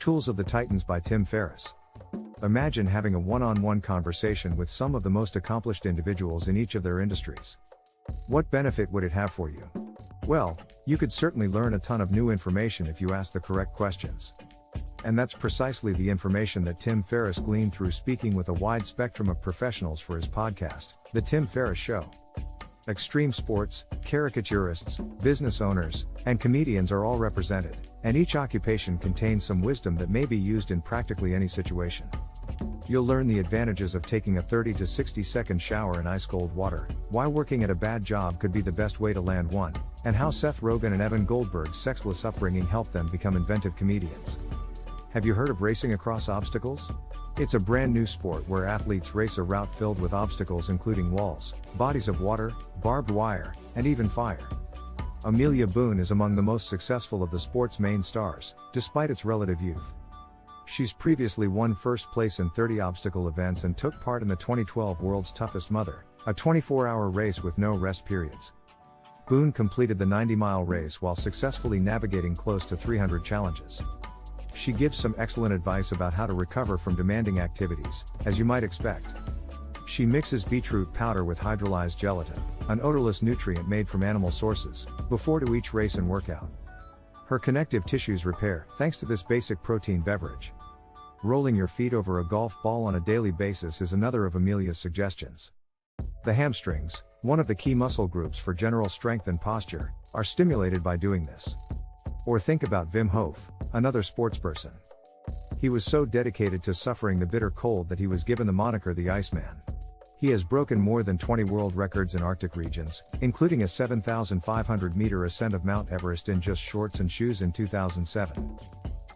Tools of the Titans by Tim Ferriss. Imagine having a one-on-one conversation with some of the most accomplished individuals in each of their industries. What benefit would it have for you? Well, you could certainly learn a ton of new information if you ask the correct questions. And that's precisely the information that Tim Ferriss gleaned through speaking with a wide spectrum of professionals for his podcast, The Tim Ferriss Show. Extreme sports, caricaturists, business owners, and comedians are all represented, and each occupation contains some wisdom that may be used in practically any situation. You'll learn the advantages of taking a 30 to 60 second shower in ice-cold water, why working at a bad job could be the best way to land one, and how Seth Rogen and Evan Goldberg's sexless upbringing helped them become inventive comedians. Have you heard of racing across obstacles? It's a brand new sport where athletes race a route filled with obstacles including walls, bodies of water, barbed wire, and even fire. Amelia Boone is among the most successful of the sport's main stars, despite its relative youth. She's previously won first place in 30 obstacle events and took part in the 2012 World's Toughest Mother, a 24-hour race with no rest periods. Boone completed the 90-mile race while successfully navigating close to 300 challenges. She gives some excellent advice about how to recover from demanding activities, as you might expect. She mixes beetroot powder with hydrolyzed gelatin, an odorless nutrient made from animal sources, before to each race and workout. Her connective tissues repair, thanks to this basic protein beverage. Rolling your feet over a golf ball on a daily basis is another of Amelia's suggestions. The hamstrings, one of the key muscle groups for general strength and posture, are stimulated by doing this. Or think about Wim Hof, another sportsperson. He was so dedicated to suffering the bitter cold that he was given the moniker the Iceman. He has broken more than 20 world records in Arctic regions, including a 7,500-meter ascent of Mount Everest in just shorts and shoes in 2007.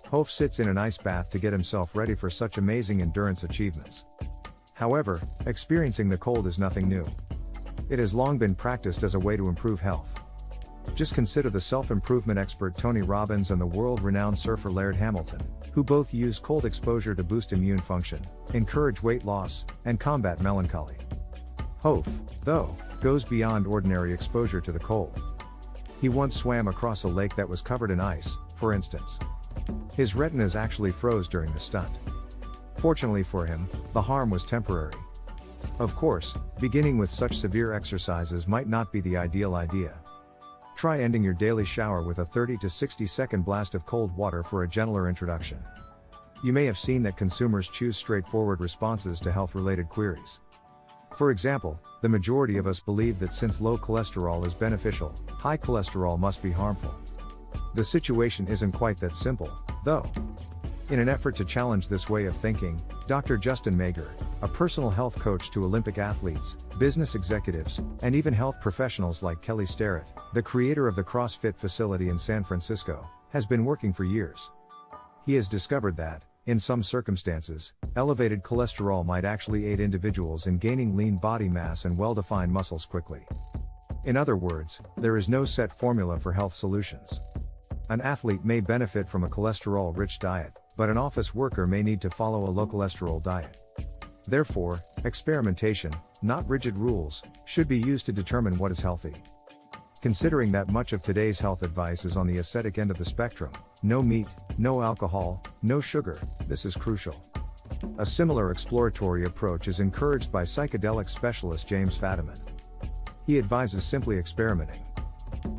Hof sits in an ice bath to get himself ready for such amazing endurance achievements. However, experiencing the cold is nothing new. It has long been practiced as a way to improve health. Just consider the self-improvement expert Tony Robbins and the world-renowned surfer Laird Hamilton, who both use cold exposure to boost immune function, encourage weight loss, and combat melancholy. Hof, though, goes beyond ordinary exposure to the cold. He once swam across a lake that was covered in ice, for instance. His retinas actually froze during the stunt. Fortunately for him, the harm was temporary. Of course, beginning with such severe exercises might not be the ideal idea. Try ending your daily shower with a 30 to 60 second blast of cold water for a gentler introduction. You may have seen that consumers choose straightforward responses to health-related queries. For example, the majority of us believe that since low cholesterol is beneficial, high cholesterol must be harmful. The situation isn't quite that simple, though. In an effort to challenge this way of thinking, Dr. Justin Mager, a personal health coach to Olympic athletes, business executives, and even health professionals like Kelly Starrett, the creator of the CrossFit facility in San Francisco, has been working for years. He has discovered that, in some circumstances, elevated cholesterol might actually aid individuals in gaining lean body mass and well-defined muscles quickly. In other words, there is no set formula for health solutions. An athlete may benefit from a cholesterol-rich diet, but an office worker may need to follow a low cholesterol diet. Therefore, experimentation, not rigid rules, should be used to determine what is healthy. Considering that much of today's health advice is on the ascetic end of the spectrum, no meat, no alcohol, no sugar, this is crucial. A similar exploratory approach is encouraged by psychedelic specialist James Fadiman. He advises simply experimenting.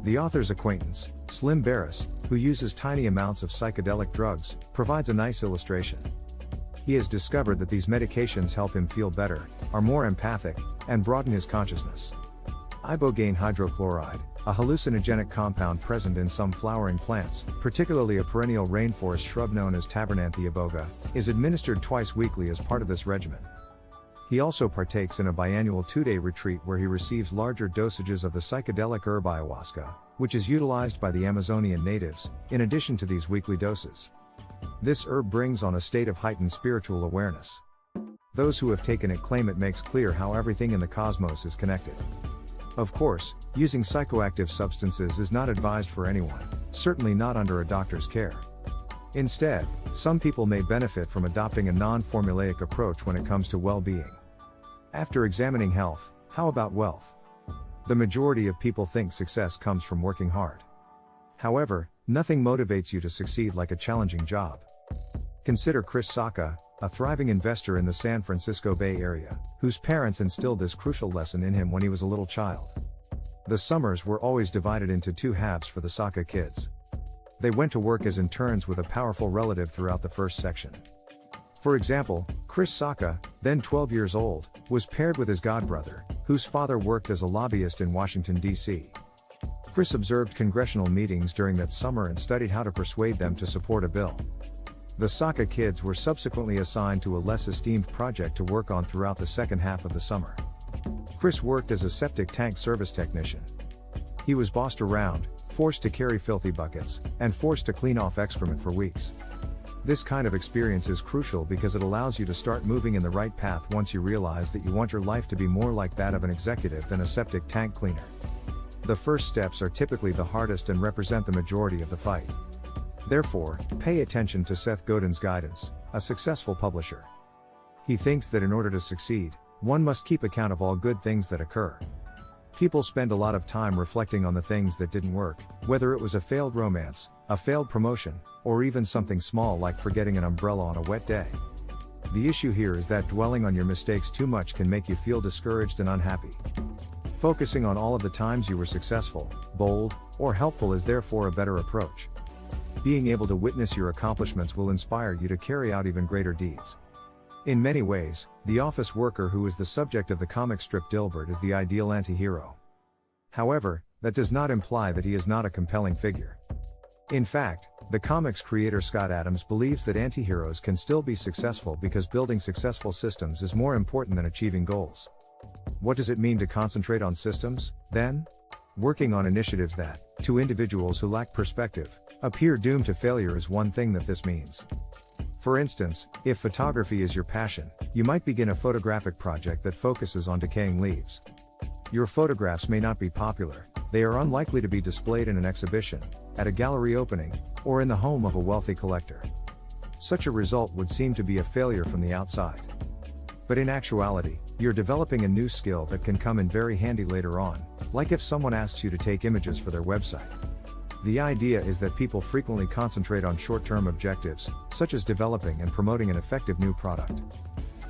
The author's acquaintance, Slim Barris, who uses tiny amounts of psychedelic drugs, provides a nice illustration. He has discovered that these medications help him feel better, are more empathic, and broaden his consciousness. Ibogaine hydrochloride, a hallucinogenic compound present in some flowering plants, particularly a perennial rainforest shrub known as Tabernanthe iboga, is administered twice weekly as part of this regimen. He also partakes in a biannual 2-day retreat where he receives larger dosages of the psychedelic herb ayahuasca, which is utilized by the Amazonian natives, in addition to these weekly doses. This herb brings on a state of heightened spiritual awareness. Those who have taken it claim it makes clear how everything in the cosmos is connected. Of course, using psychoactive substances is not advised for anyone, certainly not under a doctor's care. Instead, some people may benefit from adopting a non-formulaic approach when it comes to well-being. After examining health, how about wealth? The majority of people think success comes from working hard. However, nothing motivates you to succeed like a challenging job. Consider Chris Sacca, a thriving investor in the San Francisco Bay Area, whose parents instilled this crucial lesson in him when he was a little child. The summers were always divided into two halves for the Sacca kids. They went to work as interns with a powerful relative throughout the first section. For example, Chris Sacca, then 12 years old, was paired with his godbrother, whose father worked as a lobbyist in Washington, D.C. Chris observed congressional meetings during that summer and studied how to persuade them to support a bill. The Sacca kids were subsequently assigned to a less esteemed project to work on throughout the second half of the summer. Chris worked as a septic tank service technician. He was bossed around, forced to carry filthy buckets, and forced to clean off excrement for weeks. This kind of experience is crucial because it allows you to start moving in the right path once you realize that you want your life to be more like that of an executive than a septic tank cleaner. The first steps are typically the hardest and represent the majority of the fight. Therefore, pay attention to Seth Godin's guidance, a successful publisher. He thinks that in order to succeed, one must keep account of all good things that occur. People spend a lot of time reflecting on the things that didn't work, whether it was a failed romance, a failed promotion, or even something small like forgetting an umbrella on a wet day. The issue here is that dwelling on your mistakes too much can make you feel discouraged and unhappy. Focusing on all of the times you were successful, bold, or helpful is therefore a better approach. Being able to witness your accomplishments will inspire you to carry out even greater deeds. In many ways, the office worker who is the subject of the comic strip Dilbert is the ideal anti-hero. However, that does not imply that he is not a compelling figure. In fact, the comic's creator Scott Adams believes that anti-heroes can still be successful because building successful systems is more important than achieving goals. What does it mean to concentrate on systems, then? Working on initiatives that, to individuals who lack perspective, appear doomed to failure is one thing that this means. For instance, if photography is your passion, you might begin a photographic project that focuses on decaying leaves. Your photographs may not be popular, they are unlikely to be displayed in an exhibition, at a gallery opening, or in the home of a wealthy collector. Such a result would seem to be a failure from the outside. But in actuality, you're developing a new skill that can come in very handy later on, like if someone asks you to take images for their website. The idea is that people frequently concentrate on short-term objectives, such as developing and promoting an effective new product.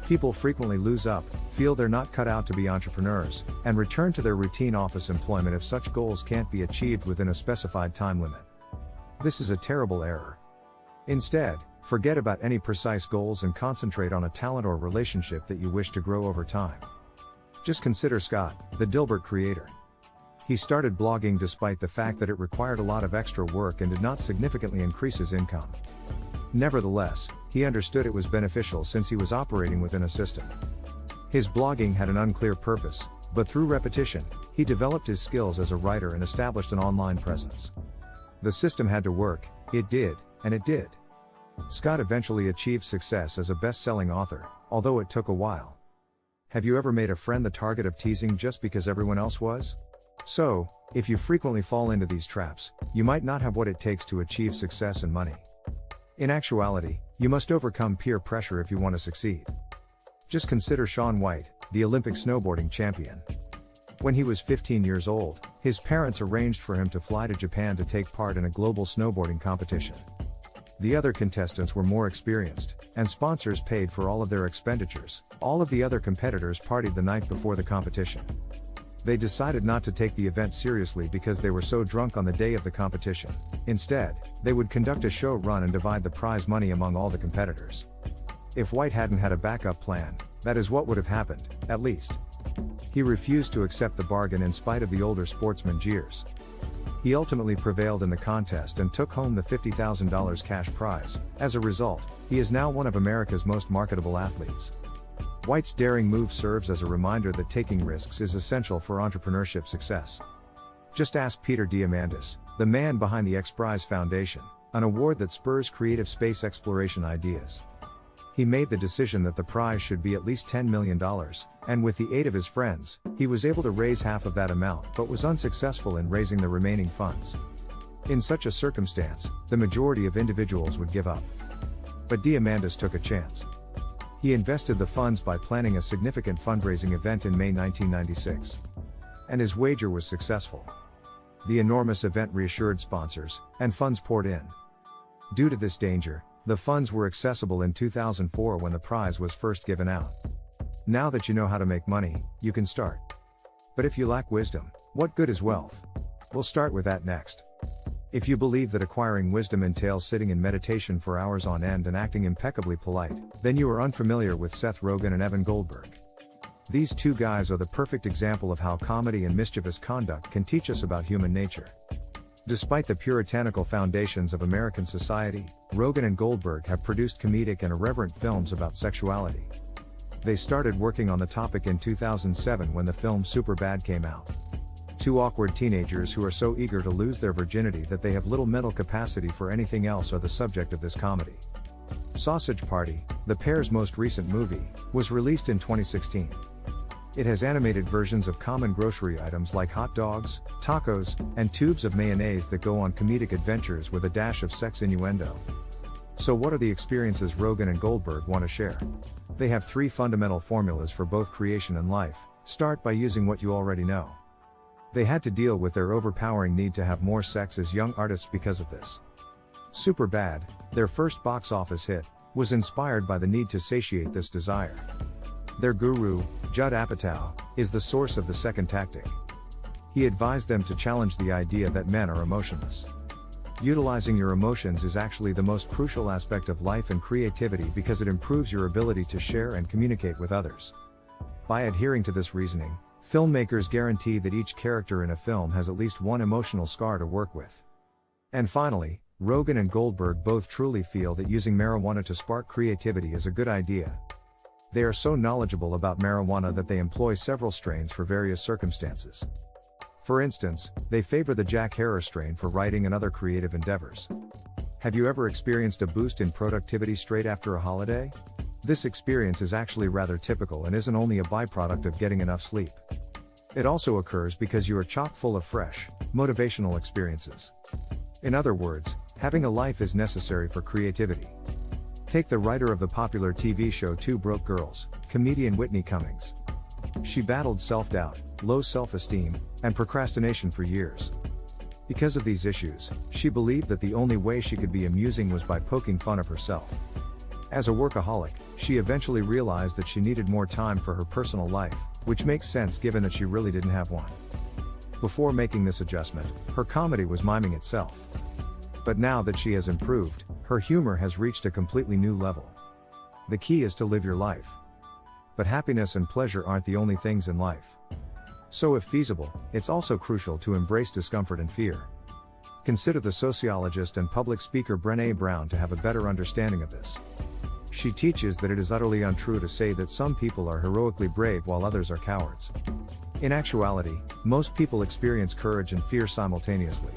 People frequently lose up, feel they're not cut out to be entrepreneurs, and return to their routine office employment if such goals can't be achieved within a specified time limit. This is a terrible error. Instead, forget about any precise goals and concentrate on a talent or relationship that you wish to grow over time. Just consider Scott, the Dilbert creator. He started blogging despite the fact that it required a lot of extra work and did not significantly increase his income. Nevertheless, he understood it was beneficial since he was operating within a system. His blogging had an unclear purpose, but through repetition, he developed his skills as a writer and established an online presence. The system had to work, it did, and it did. Scott eventually achieved success as a best-selling author, although it took a while. Have you ever made a friend the target of teasing just because everyone else was? So, if you frequently fall into these traps, you might not have what it takes to achieve success and money. In actuality, you must overcome peer pressure if you want to succeed. Just consider Shaun White, the Olympic snowboarding champion. When he was 15 years old, his parents arranged for him to fly to Japan to take part in a global snowboarding competition. The other contestants were more experienced, and sponsors paid for all of their expenditures. All of the other competitors partied the night before the competition. They decided not to take the event seriously because they were so drunk on the day of the competition. Instead, they would conduct a show run and divide the prize money among all the competitors. If White hadn't had a backup plan, that is what would have happened, at least. He refused to accept the bargain in spite of the older sportsman's jeers. He ultimately prevailed in the contest and took home the $50,000 cash prize. As a result, he is now one of America's most marketable athletes. White's daring move serves as a reminder that taking risks is essential for entrepreneurship success. Just ask Peter Diamandis, the man behind the X Prize Foundation, an award that spurs creative space exploration ideas. He made the decision that the prize should be at least $10 million, and with the aid of his friends, he was able to raise half of that amount but was unsuccessful in raising the remaining funds. In such a circumstance, the majority of individuals would give up. But Diamandis took a chance. He invested the funds by planning a significant fundraising event in May 1996. And his wager was successful. The enormous event reassured sponsors, and funds poured in. Due to this danger, The funds were accessible in 2004 when the prize was first given out. Now that you know how to make money, you can start. But if you lack wisdom, what good is wealth? We'll start with that next. If you believe that acquiring wisdom entails sitting in meditation for hours on end and acting impeccably polite, then you are unfamiliar with Seth Rogen and Evan Goldberg. These two guys are the perfect example of how comedy and mischievous conduct can teach us about human nature. Despite the puritanical foundations of American society, Rogen and Goldberg have produced comedic and irreverent films about sexuality. They started working on the topic in 2007 when the film Superbad came out. Two awkward teenagers who are so eager to lose their virginity that they have little mental capacity for anything else are the subject of this comedy. Sausage Party, the pair's most recent movie, was released in 2016. It has animated versions of common grocery items like hot dogs, tacos, and tubes of mayonnaise that go on comedic adventures with a dash of sex innuendo. So what are the experiences Rogen and Goldberg want to share? They have three fundamental formulas for both creation and life. Start by using what you already know. They had to deal with their overpowering need to have more sex as young artists because of this. Superbad, their first box office hit, was inspired by the need to satiate this desire. Their guru, Judd Apatow, is the source of the second tactic. He advised them to challenge the idea that men are emotionless. Utilizing your emotions is actually the most crucial aspect of life and creativity because it improves your ability to share and communicate with others. By adhering to this reasoning, filmmakers guarantee that each character in a film has at least one emotional scar to work with. And finally, Rogen and Goldberg both truly feel that using marijuana to spark creativity is a good idea. They are so knowledgeable about marijuana that they employ several strains for various circumstances. For instance, they favor the Jack Herer strain for writing and other creative endeavors. Have you ever experienced a boost in productivity straight after a holiday? This experience is actually rather typical and isn't only a byproduct of getting enough sleep. It also occurs because you are chock full of fresh, motivational experiences. In other words, having a life is necessary for creativity. Take the writer of the popular TV show Two Broke Girls, comedian Whitney Cummings. She battled self-doubt, low self-esteem, and procrastination for years. Because of these issues, she believed that the only way she could be amusing was by poking fun of herself. As a workaholic, she eventually realized that she needed more time for her personal life, which makes sense given that she really didn't have one. Before making this adjustment, her comedy was miming itself. But now that she has improved, her humor has reached a completely new level. The key is to live your life. But happiness and pleasure aren't the only things in life. So if feasible, it's also crucial to embrace discomfort and fear. Consider the sociologist and public speaker Brené Brown to have a better understanding of this. She teaches that it is utterly untrue to say that some people are heroically brave while others are cowards. In actuality, most people experience courage and fear simultaneously.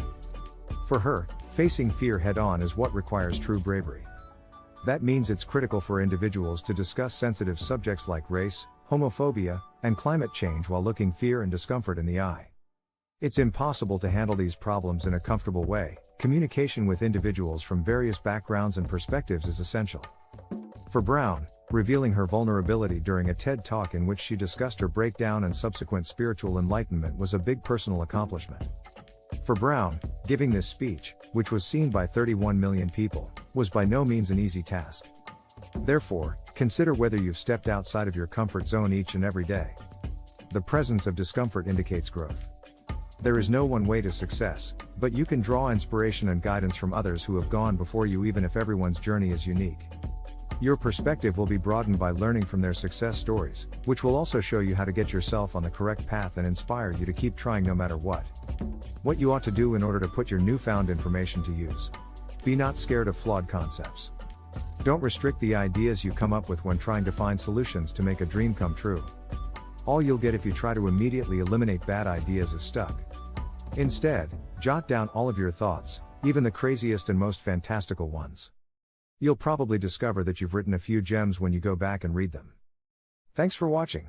For her, facing fear head-on is what requires true bravery. That means it's critical for individuals to discuss sensitive subjects like race, homophobia, and climate change while looking fear and discomfort in the eye. It's impossible to handle these problems in a comfortable way. Communication with individuals from various backgrounds and perspectives is essential. For Brown, revealing her vulnerability during a TED Talk in which she discussed her breakdown and subsequent spiritual enlightenment was a big personal accomplishment. For Brown, giving this speech, which was seen by 31 million people, was by no means an easy task. Therefore, consider whether you've stepped outside of your comfort zone each and every day. The presence of discomfort indicates growth. There is no one way to success, but you can draw inspiration and guidance from others who have gone before you, even if everyone's journey is unique. Your perspective will be broadened by learning from their success stories, which will also show you how to get yourself on the correct path and inspire you to keep trying no matter what. What you ought to do in order to put your newfound information to use. Be not scared of flawed concepts. Don't restrict the ideas you come up with when trying to find solutions to make a dream come true. All you'll get if you try to immediately eliminate bad ideas is stuck. Instead, jot down all of your thoughts, even the craziest and most fantastical ones. You'll probably discover that you've written a few gems when you go back and read them. Thanks for watching.